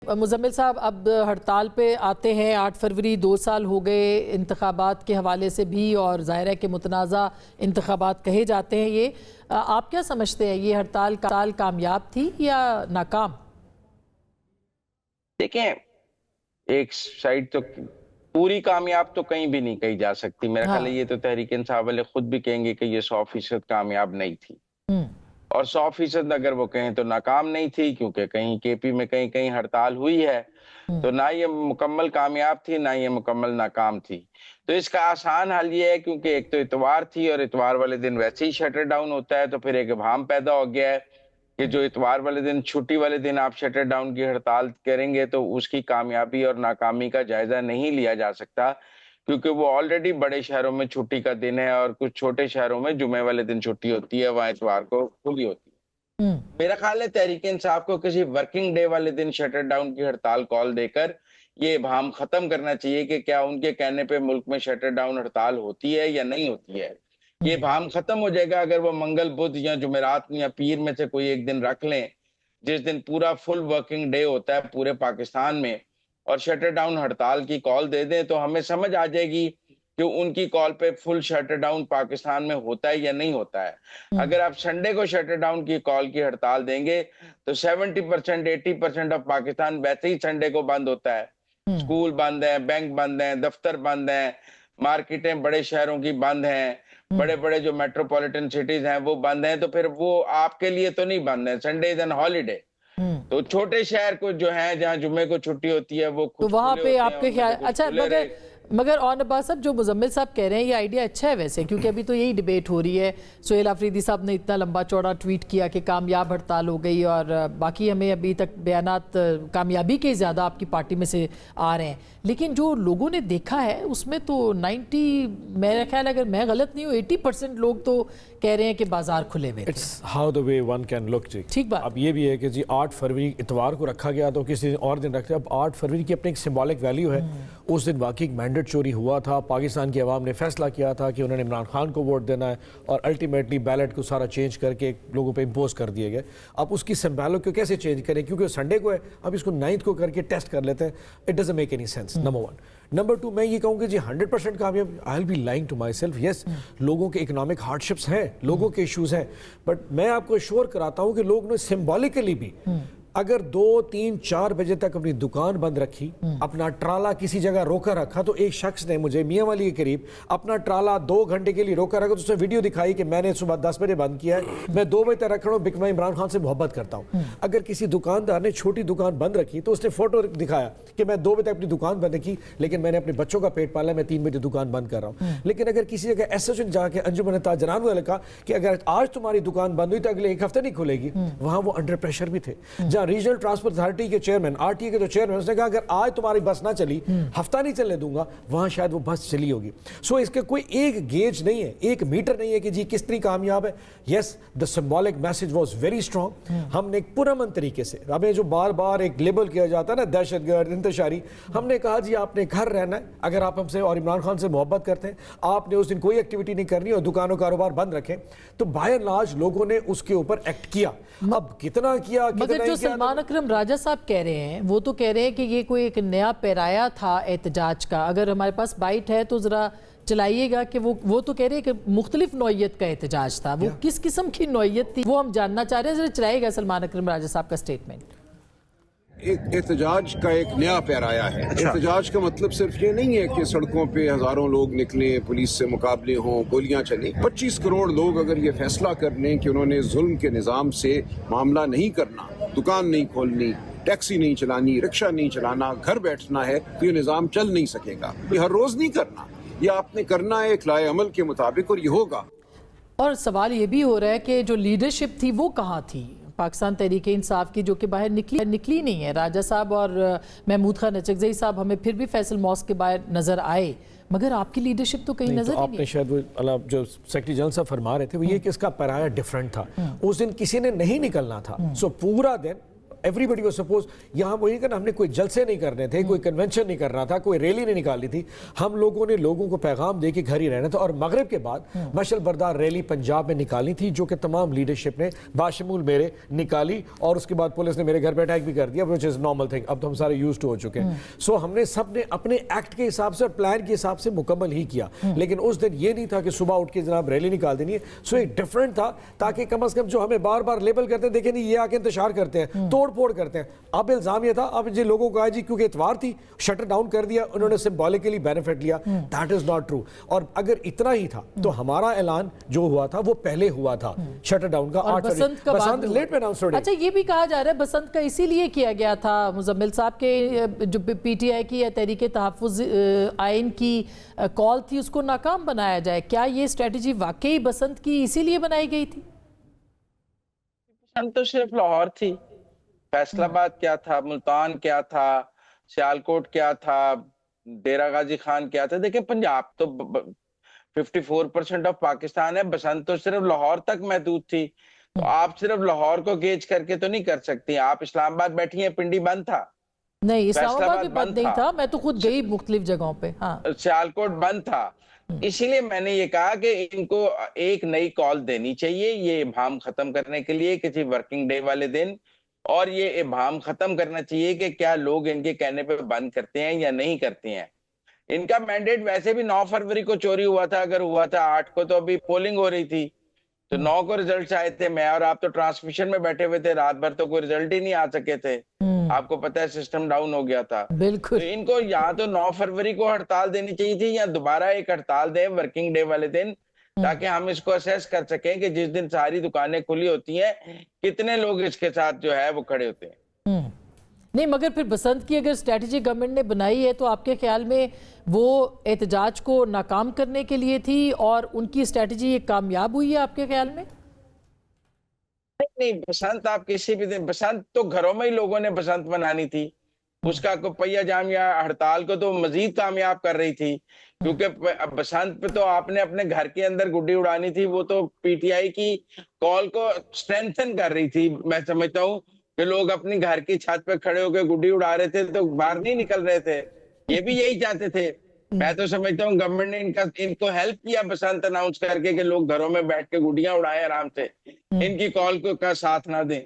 مزمل صاحب اب ہڑتال پہ آتے ہیں 8 فروری 2 سال ہو گئے انتخابات کے حوالے سے بھی اور ظاہر ہے کہ متنازع انتخابات کہے جاتے ہیں یہ آپ کیا سمجھتے ہیں یہ ہڑتال کامیاب تھی یا ناکام؟ دیکھیں ایک سائیڈ تو پوری کامیاب تو کہیں بھی نہیں کہی جا سکتی میرا خیال ہے یہ تو تحریک انصاف والے خود بھی کہیں گے کہ یہ 100% کامیاب نہیں تھی اور 100% اگر وہ کہیں تو ناکام نہیں تھی کیونکہ کہیں کے پی میں کہیں ہڑتال ہوئی ہے تو نہ یہ مکمل کامیاب تھی نہ یہ مکمل ناکام تھی تو اس کا آسان حل یہ ہے کیونکہ ایک تو اتوار تھی اور اتوار والے دن ویسے ہی شٹر ڈاؤن ہوتا ہے تو پھر ایک ابہام پیدا ہو گیا ہے کہ جو اتوار والے دن چھٹی والے دن آپ شٹر ڈاؤن کی ہڑتال کریں گے تو اس کی کامیابی اور ناکامی کا جائزہ نہیں لیا جا سکتا کیونکہ وہ آلریڈی بڑے شہروں میں چھٹی کا دن ہے اور کچھ چھوٹے شہروں میں جمعے والے دن چھٹی ہوتی ہے وہاں اتوار کو کھلی ہوتی ہے میرا خیال ہے تحریک انصاف کو کسی ورکنگ ڈے والے دن شٹر ڈاؤن کی ہڑتال کال دے کر یہ ابہام ختم کرنا چاہیے کہ کیا ان کے کہنے پہ ملک میں شٹر ڈاؤن ہڑتال ہوتی ہے یا نہیں ہوتی ہے یہ ابہام ختم ہو جائے گا اگر وہ منگل بدھ یا جمعرات یا پیر میں سے کوئی ایک دن رکھ لیں جس دن پورا فل ورکنگ ڈے ہوتا ہے پورے پاکستان میں اور شٹر ڈاؤن ہڑتال کی کال دے دیں تو ہمیں سمجھ آ جائے گی کہ ان کی کال پہ فل شٹر ڈاؤن پاکستان میں ہوتا ہے یا نہیں ہوتا ہے اگر آپ سنڈے کو شٹر ڈاؤن کی کال کی ہڑتال دیں گے تو 70% 80% آف پاکستان ویسے ہی سنڈے کو بند ہوتا ہے اسکول بند ہیں بینک بند ہیں دفتر بند ہیں مارکیٹیں بڑے شہروں کی بند ہیں بڑے بڑے جو میٹروپولیٹن سٹیز ہیں وہ بند ہیں تو پھر وہ آپ کے لیے تو نہیں بند ہیں سنڈے از این ہالیڈے تو چھوٹے شہر کو جو ہیں جہاں جمعے کو چھٹی ہوتی ہے وہ تو وہاں پہ آپ کے خیال اچھا مگر اون عباس صاحب جو مزمل صاحب کہہ رہے ہیں یہ آئیڈیا اچھا ہے ویسے کیونکہ ابھی تو یہی ڈیبیٹ ہو رہی ہے سہیل آفریدی صاحب نے اتنا لمبا چوڑا ٹویٹ کیا کہ کامیاب ہڑتال ہو گئی اور باقی ہمیں ابھی تک بیانات کامیابی کے زیادہ آپ کی پارٹی میں سے آ رہے ہیں لیکن جو لوگوں نے دیکھا ہے اس میں تو 90 میرا خیال اگر میں غلط نہیں ہوں 80% لوگ تو کہہ رہے ہیں کہ بازار کھلے ہوئے It's how the way one can look جی ٹھیک بات اب یہ بھی ہے کہ جی 8 فروری اتوار کو رکھا گیا تو کسی اور دن رکھتے اب 8 فروری کی اپنی ایک سمبولک ویلیو ہے اس دن واقعی ایک مینڈیٹ چوری ہوا تھا پاکستان کی عوام نے فیصلہ کیا تھا کہ انہوں نے عمران خان کو ووٹ دینا ہے اور الٹیمیٹلی بیلٹ کو سارا چینج کر کے لوگوں پہ امپوز کر دیے گئے اب اس کی سمبولک کو کیسے چینج کریں کیونکہ سنڈے کو ہے اب اس کو 9th کو کر کے ٹیسٹ کر لیتے ہیں it doesn't make any sense number 1 number 2 میں یہ کہوں کہ جی 100% کامیاب I will be lying to myself yes لوگوں کے اکنامک ہارڈشپس ہیں لوگوں کے ایشوز ہیں بٹ میں آپ کو شور کراتا ہوں کہ لوگ نے سمبولکلی بھی اگر 2 3 4 بجے تک اپنی دکان بند رکھی اپنا ٹرالا کسی جگہ روکا رکھا تو ایک شخص نے مجھے میاں والی کے قریب اپنا ٹرالا 2 گھنٹے کے لیے روکا رکھا تو اس نے ویڈیو دکھائی کہ میں نے صبح 10 بجے بند کیا ہے میں 2 بجے تک رکھ رہا ہوں میں عمران خان سے محبت کرتا ہوں اگر کسی دکاندار نے چھوٹی دکان بند رکھی تو اس نے فوٹو دکھایا کہ میں 2 بجے تک اپنی دکان بند رکھی لیکن میں نے اپنے بچوں کا پیٹ پالا میں 3 بجے دکان بند کر رہا ہوں لیکن اگر کسی جگہ ایسوسیشن جا کے انجمن تاجران والے کہا کہ اگر آج تمہاری دکان بند ہوئی تو اگلے 1 ہفتے نہیں کھلے گی وہاں وہ انڈر پریشر بھی تھے جہاں ریجنل ٹرانسپورٹ اتھارٹی کے چیئرمین آر ٹی اے کے جو چیئرمین اس نے کہا اگر آج تمہاری بس نہ چلی ہفتہ نہیں چلنے دوں گا وہاں شاید وہ بس چلی ہوگی سو اس کے کوئی ایک گیج نہیں ہے ایک میٹر نہیں ہے کہ جی کس طرح کامیاب ہے yes the symbolic message was very strong ہم نے ایک پرامن طریقے سے ہمیں جو بار بار ایک لیبل کیا جاتا ہے نا دہشت گرد انتشاری ہم نے کہا جی آپ نے گھر رہنا ہے اگر آپ ہم سے اور عمران خان سے محبت کرتے ہیں آپ نے اس دن کوئی ایکٹیویٹی نہیں کرنی اور دکانوں کاروبار بند رکھیں تو بائی اینڈ لارج لوگوں نے اس کے اوپر ایکٹ کیا اب کتنا کیا مگر جو سلمان اکرم راجہ صاحب کہہ رہے ہیں وہ تو کہہ رہے ہیں کہ یہ کوئی ایک نیا پیرایا تھا احتجاج کا اگر ہمارے پاس بائٹ ہے تو ذرا چلائیے گا کہ وہ تو کہہ رہے ہیں کہ مختلف نوعیت کا احتجاج تھا وہ کس قسم کی نوعیت تھی وہ ہم جاننا چاہ رہے ہیں ذرا چلائیے گا سلمان اکرم راجہ صاحب کا سٹیٹمنٹ احتجاج کا ایک نیا پیرایا ہے احتجاج کا مطلب صرف یہ نہیں ہے کہ سڑکوں پہ ہزاروں لوگ نکلیں پولیس سے مقابلے ہوں گولیاں چلیں 25 کروڑ لوگ اگر یہ فیصلہ کر لیں کہ انہوں نے ظلم کے نظام سے معاملہ نہیں کرنا دکان نہیں کھولنی ٹیکسی نہیں چلانی رکشہ نہیں چلانا گھر بیٹھنا ہے تو یہ نظام چل نہیں سکے گا یہ ہر روز نہیں کرنا یہ آپ نے کرنا ہے ایک لائے عمل کے مطابق اور یہ ہوگا اور سوال یہ بھی ہو رہا ہے کہ جو لیڈرشپ تھی وہ کہاں تھی پاکستان تحریک انصاف کی جو کہ باہر نکلی نہیں ہے راجہ صاحب اور محمود خان اچکزئی صاحب ہمیں پھر بھی فیصل ماسک کے باہر نظر آئے مگر آپ کی لیڈرشپ تو کہیں نظر ہی نہیں آپ نے شاید جو سیکرٹری جنرل صاحب فرما رہے تھے وہ یہ کہ اس کا پیرایا ڈیفرنٹ تھا اس دن کسی نے نہیں نکلنا تھا سو پورا دن everybody was supposed, यहाँ वही करना, हमने कोई जलसे नहीं करने थे, कोई कन्वेंशन नहीं करना था, कोई रैली नहीं निकालनी थी, हम लोगों ने लोगों को पैगाम दे के घर ही रहना था। और मगरिब के बाद मशल बरदार रैली पंजाब में निकाली थी, जो कि तमाम लीडरशिप ने बाशमूल मेरे निकाली, और उसके बाद पुलिस ने मेरे घर पे अटैक भी कर दिया, which is normal thing, अब तो हम सारे यूज्ड हो चुके हैं। सो हमने सब ने अपने एक्ट के हिसाब से और प्लान के हिसाब से मुकम्मल ही किया, लेकिन उस दिन ये नहीं था कि सुबह उठ के जनाब रैली निकाल देनी है। सो एक डिफरेंट था, ताकि कम से कम जो हमें बार बार लेबल करते हैं, देखें नहीं ये आके इंतशार करते हैं, तोड़ फोड़ करते हैं। अब इल्जाम ये था, अब जिन लोगों को आया जी क्योंकि इतवार थी शटर डाउन कर दिया, उन्होंने सिंबॉलिकली बेनिफिट लिया, दैट इज नॉट ट्रू। और अगर इतना ही था तो हमारा ऐलान जो हुआ था वो पहले हुआ था शटर डाउन का, 8 बसंत लेट में अनाउंस हो रही। अच्छा, ये भी कहा जा रहा है बसंत का इसीलिए किया गया था, मुजम्मिल साहब के जो पीटीआई की या तहरीक तहफ़्फ़ुज़ आइन की कॉल थी उसको नाकाम बनाया जाए, क्या ये स्ट्रेटजी वाकई बसंत की इसीलिए बनाई गई थी? बसंत तो सिर्फ लाहौर थी, फैसलाबाद क्या था, मुल्तान क्या था, सियालकोट क्या था, डेरा गाजी खान क्या था। देखिए पंजाब तो 54% ऑफ पाकिस्तान है, बसंत तो सिर्फ लाहौर तक महदूद थी। तो आप सिर्फ लाहौर को गेज करके तो नहीं कर सकती। आप इस्लामाबाद बैठी हैं, पिंडी बंद था, नहीं इस्लामाबाद भी बंद नहीं था, मैं तो खुद अच्छा। गई मुख्तलिफ जगहों पे। हाँ, सियालकोट बंद था। इसीलिए मैंने ये कहा कि इनको एक नई कॉल देनी चाहिए, ये इबाम खत्म करने के लिए किसी वर्किंग डे वाले दिन, और ये इबाम खत्म करना चाहिए कि क्या लोग इनके कहने पे बंद करते हैं या नहीं करते हैं। इनका मैंडेट वैसे भी 9 फरवरी को चोरी हुआ था, अगर हुआ था 8 को तो अभी पोलिंग हो रही थी, तो 9 को रिजल्ट आए थे। मैं और आप तो ट्रांसमिशन में बैठे हुए थे, रात भर तो कोई रिजल्ट ही नहीं आ सके थे, आपको पता है सिस्टम डाउन हो गया था। बिल्कुल। तो इनको या तो 9 फरवरी को हड़ताल देनी चाहिए थी, या दोबारा एक हड़ताल दें वर्किंग डे वाले दिन, ताकि हम इसको असेस कर सकें कि जिस दिन सारी दुकानें खुली होती हैं कितने लोग इसके साथ जो है वो खड़े होते हैं। नहीं, मगर फिर बसंत की अगर स्ट्रेटजी गवर्नमेंट ने बनाई है तो आपके ख्याल में वो एहतजाज को नाकाम करने के लिए थी, और उनकी स्ट्रेटजी कामयाब हुई है आपके ख्याल में? नहीं, बसंत आप किसी भी दिन, बसंत तो घरों में ही लोगों ने बसंत मनानी थी, उसका को पहिया जामिया हड़ताल को तो मजीद कामयाब कर रही थी, क्योंकि बसंत पे तो आपने अपने घर के अंदर गुड्डी उड़ानी थी, वो तो पीटीआई की कॉल को स्ट्रेंथन कर रही थी। मैं समझता हूँ कि लोग अपनी घर की छत पे खड़े होकर गुड्डी उड़ा रहे थे, तो बाहर नहीं निकल रहे थे, ये भी यही चाहते थे। मैं तो समझता हूँ गवर्नमेंट ने इनको हेल्प किया बसंत अनाउंस करके कि लोग घरों में बैठ के गुड्डियां उड़ाएं आराम से, इनकी कॉल को का साथ ना दें।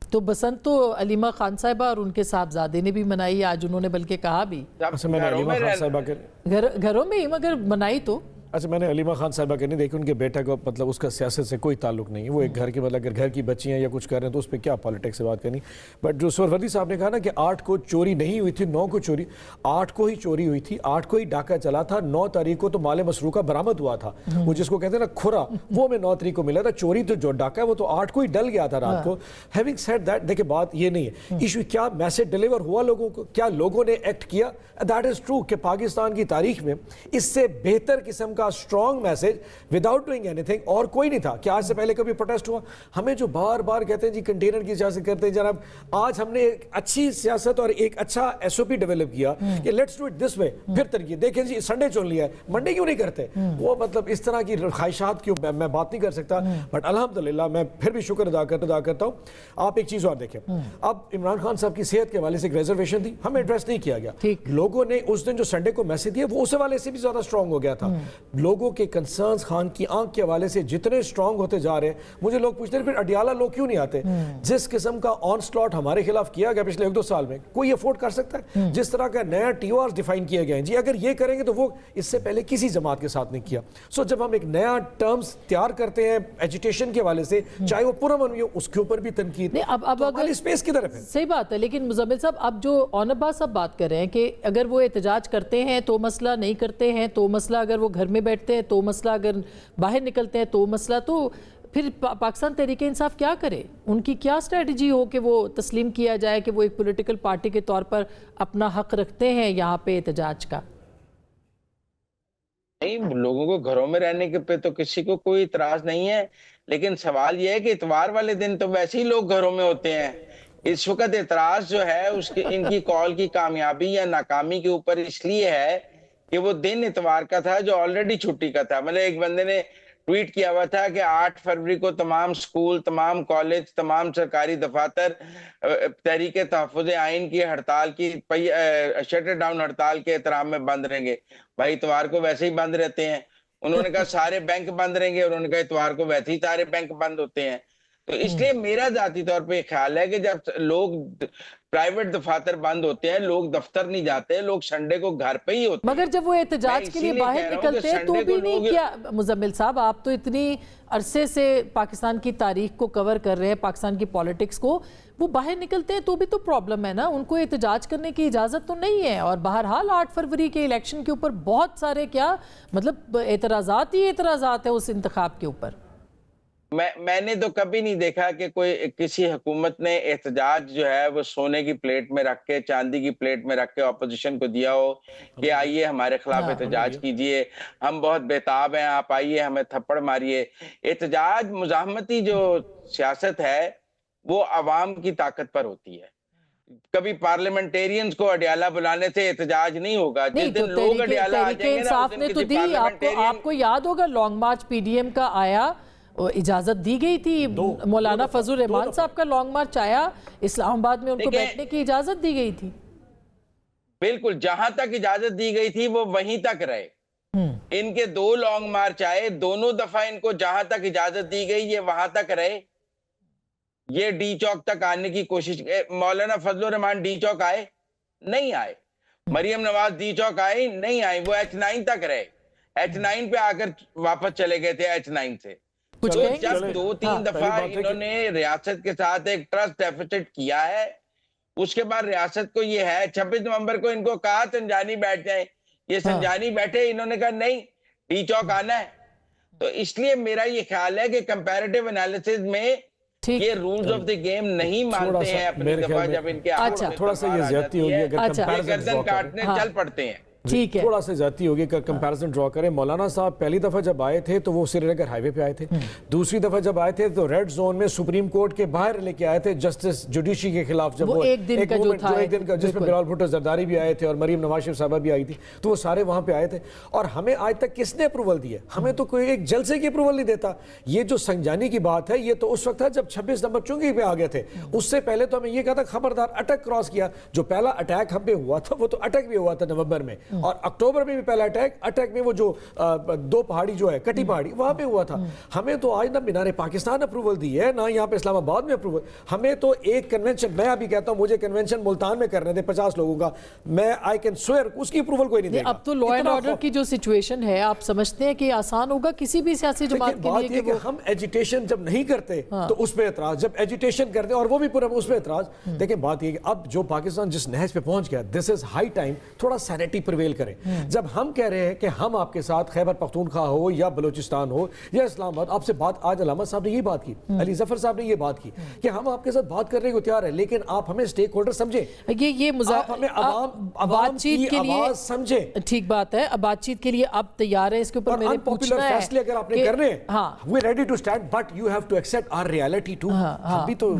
तो बसंत तो अलीमा खान साहिबा और उनके साहबजादे ने भी मनाई, आज उन्होंने बल्कि कहा भी घरों में ही, मगर मनाई तो। अच्छा, मैंने अलीमा खान साहिबा के नहीं देखी, उनके बेटे को मतलब उसका सियासत से कोई ताल्लुक नहीं है, वो एक घर की, मतलब अगर घर की बच्ची हैं या कुछ कर रहे हैं तो उस पर क्या पॉलिटिक्स से बात करनी। बट जो सुरवरदी साहब ने कहा ना कि 8 को चोरी नहीं हुई थी, 9 को चोरी, 8 को ही चोरी हुई थी, 8 को ही डाका चला था, 9 तारीख को तो माले मसरूका बरामद हुआ था, वो जिसको कहते हैं ना खुरा, वो हमें 9 तारीख को मिला था। चोरी तो जो डाका है वो तो 8 को ही डल गया था रात को। हैविंग सेड दैट, देखिए बात ये नहीं है, इशू क्या मैसेज डिलीवर हुआ लोगों को, क्या लोगों ने एक्ट किया। दैट इज ट्रू कि पाकिस्तान की तारीख में इससे बेहतर किस्म का strong message without doing anything और कोई नहीं था। कि आज से पहले कभी प्रोटेस्ट हुआ? हमें जो बार बार कहते हैं जी कंटेनर की सियासत करते हैं जनाब, आज हमने एक अच्छी सियासत और एक अच्छा एसओपी डेवलप किया कि let's do it this way. फिर तरीके देखें जी, संडे चुन लिया है, मंडे क्यों नहीं करते? वो मतलब इस तरह की ख्वाहिशात की मैं बात नहीं कर सकता, बट अल्हम्दुलिल्लाह मैं फिर भी शुक्र अदा करता हूँ। आप एक चीज और देखें, अब इमरान खान साहब की सेहत के हवाले से एक रिजर्वेशन थी, हमें एड्रेस नहीं किया गया। लोगों ने उस दिन जो संडे को मैसेज दिया वो उस वाले से भी ज्यादा स्ट्रांग हो गया था। लोगों के कंसर्न्स खान की आंख के हवाले से जितने स्ट्रांग होते जा रहे हैं, मुझे लोग पूछते हैं फिर अडियाला लोग क्यों नहीं आते? जिस किस्म का ऑन स्लॉट हमारे खिलाफ किया गया पिछले 1-2 साल में, कोई अफोर्ड कर सकता है? जिस तरह का नया टीओआर डिफाइन किए गए हैं जी, अगर ये करेंगे तो वो इससे पहले किसी जमात के साथ नहीं किया। सो जब हम एक नया टर्म्स तैयार करते हैं एजुटेशन के हवाले से, चाहे वो पुरअमन हो, उसके ऊपर भी तनकीद। अब अगर स्पेस की तरफ है, सही बात है, लेकिन मुजम्मिल साहब अब जो औनबा साहब बात कर रहे हैं कि अगर वो एहतजाज करते हैं तो मसला, नहीं करते हैं तो मसला, अगर वो घर में बैठते हैं तो मसला, अगर बाहर निकलते हैं तो मसला, तो फिर पाकिस्तान तहरीक इंसाफ क्या करे? उनकी क्या स्ट्रेटजी हो कि वो तस्लीम किया जाए कि वो एक पॉलिटिकल पार्टी के तौर पर अपना हक रखते हैं यहाँ पे एहतजाज का? नहीं, लोगों को घरों में रहने के पे तो किसी को कोई इतराज नहीं है, लेकिन सवाल यह है कि इतवार वाले दिन तो वैसे ही लोग घरों में होते हैं। इस वक्त इतराज जो है उसकी इनकी कॉल की कामयाबी या नाकामी के ऊपर इसलिए है कि वो दिन इतवार का था जो ऑलरेडी छुट्टी का था। मतलब एक बंदे ने ट्वीट किया हुआ था कि 8 फरवरी को तमाम स्कूल, तमाम कॉलेज, तमाम सरकारी दफातर तहरीक तहफ़्फ़ुज़ आइन की हड़ताल की शटर डाउन हड़ताल के एहतराम में बंद रहेंगे। भाई इतवार को वैसे ही बंद रहते हैं। उन्होंने कहा सारे बैंक बंद रहेंगे, उन्होंने कहा इतवार को वैसे ही सारे बैंक बंद होते हैं। तो इसलिए मेरा जाती तौर पे ख्याल है कि जब लोग प्राइवेट दफातर बंद होते हैं, लोग दफ्तर नहीं जाते, लोग संडे को घर पे ही होते हैं। मगर जब वो एहतजाज के लिए बाहर निकलते हैं तो भी नहीं किया। मुजम्मिल साहब, आप तो इतनी अरसे से पाकिस्तान की तारीख को कवर कर रहे हैं, पाकिस्तान की पॉलिटिक्स को, वो बाहर निकलते हैं तो भी तो प्रॉब्लम है ना, उनको एहतजाज करने की इजाज़त तो नहीं है। और बहरहाल 8 फरवरी के इलेक्शन के ऊपर बहुत सारे मतलब एतराज़ात ही एतराज़ात है उस इंतखाब के ऊपर। मैंने तो कभी नहीं देखा कि कोई किसी हुकूमत ने एहतजाज जो है वो सोने की प्लेट में रख के, चांदी की प्लेट में रख के ऑपोजिशन को दिया हो कि आइए हमारे खिलाफ एहतजाज कीजिए, हम बहुत बेताब हैं, आप आइए हमें थप्पड़ मारिए। एहतजाज मुज़ाहमती जो सियासत है वो अवाम की ताकत पर होती है। कभी पार्लियामेंटेरियंस को अडियाला बुलाने से एहतजाज नहीं होगा। जिस दिन लोग अडियाला आ जाएंगे ना, उस दिन ने तो किसी दी, आपको याद होगा लॉन्ग मार्च पीडीएम का आया, इजाजत दी गई थी। मौलाना फजल रहमान साहब का लॉन्ग मार्च आया इस्लामाबाद में, उनको बैठने की इजाजत दी गई थी। बिल्कुल, जहां तक इजाजत दी गई थी वो वहीं तक रहे। इनके 2 लॉन्ग मार्च आए, दोनों दफा इनको जहां तक इजाजत दी गई ये वहां तक रहे। ये डी चौक तक आने की कोशिश, मौलाना फजल रहमान डी चौक आए, नहीं आए। मरियम नवाज डी चौक आई, नहीं आई, वो H9 तक रहे। H9 पे आकर वापस चले गए थे H9 से। तो जब 2-3 दफा इन्होंने रियासत के साथ एक ट्रस्ट डेफिसिट किया है, उसके बाद रियासत को ये है, 26 नवंबर को इनको कहा संजानी बैठ जाए, ये संजानी बैठे, इन्होंने कहा नहीं डी चौक आना है। तो इसलिए मेरा ये ख्याल है कि कंपैरेटिव एनालिसिस में ये रूल्स ऑफ द गेम नहीं मानते हैं अपनी दफा, जब इनके थोड़ा सा ये ज्यादती होगी अगर गर्दन काटने चल पड़ते हैं। ठीक है, थोड़ा सा ज्यादती होगी अगर कंपैरिजन ड्रॉ करें। मौलाना साहब पहली दफा जब आए थे तो वो श्रीनगर हाईवे पे आए थे, दूसरी दफा जब आए थे तो रेड जोन में सुप्रीम कोर्ट के बाहर लेके आए थे जस्टिस जुडिशरी के खिलाफ। जब वो एक दिन का जिसमें बिलावल भुट्टो जरदारी भी आए थे और मरीम नवाज शरीफ साहबा भी आई थी, तो वो सारे वहां पे आए थे। और हमें आज तक किसने अप्रूवल दी है? हमें तो कोई एक जलसे की अप्रूवल नहीं देता। ये जो संजानी की बात है, ये तो उस वक्त था जब 26 नंबर चुंगी पे आ गए थे। उससे पहले तो हमें ये कहा था खबरदार अटक क्रॉस किया। जो पहला अटैक हम पे हुआ था वो तो अटक भी हुआ था नवंबर में, और अक्टूबर में भी पहला अटैक में वो जो 2 पहाड़ी जो है कटी पहाड़ी वहां पे हुआ था। हमें तो आज ना मीनारे पाकिस्तान अप्रूवल दी है, ना यहाँ पे इस्लामाबाद में अप्रूवल। हमें तो एक कन्वेंशन, मैं अभी कहता हूँ मुझे कन्वेंशन मुल्तान में करने थे 50 लोगों का, मैं आई कैन स्वेयर उसकी अप्रूवल कोई नहीं देगा। अब तो लॉ एंड ऑर्डर की जो सिचुएशन है, आप समझते हैं कि आसान होगा किसी भी सियासी जमात के लिए कि हम एजिटेशन जब नहीं करते तो उस पर एतराज, जब एजिटेशन करते और वो भी पूरा उस पर एतराज। देखिए बात ये कि अब जो पाकिस्तान जिस नहज पे पहुंच गया, दिस इज हाई टाइम थोड़ा सैनिटी प्रिवेल करे। जब हम कह रहे हैं कि हम आपके साथ खैबर पख्तूनख्वा हो या बलूचिस्तान हो या इस्लामाबाद, आपसे बात आज अलामा साहब ने ये बात की, अली जफर साहब ने ये बात की कि हम आपके साथ बात करने को तैयार है, लेकिन आप हमें स्टेक होल्डर समझे, ये आप हमें बातचीत के लिए समझे। ठीक बात है, अब बातचीत के लिए आप तैयार है। इसके ऊपर मेरे पूछना है फैसले अगर आपने करने हैं, we ready to stand, but you have to accept our reality too. हम भी तो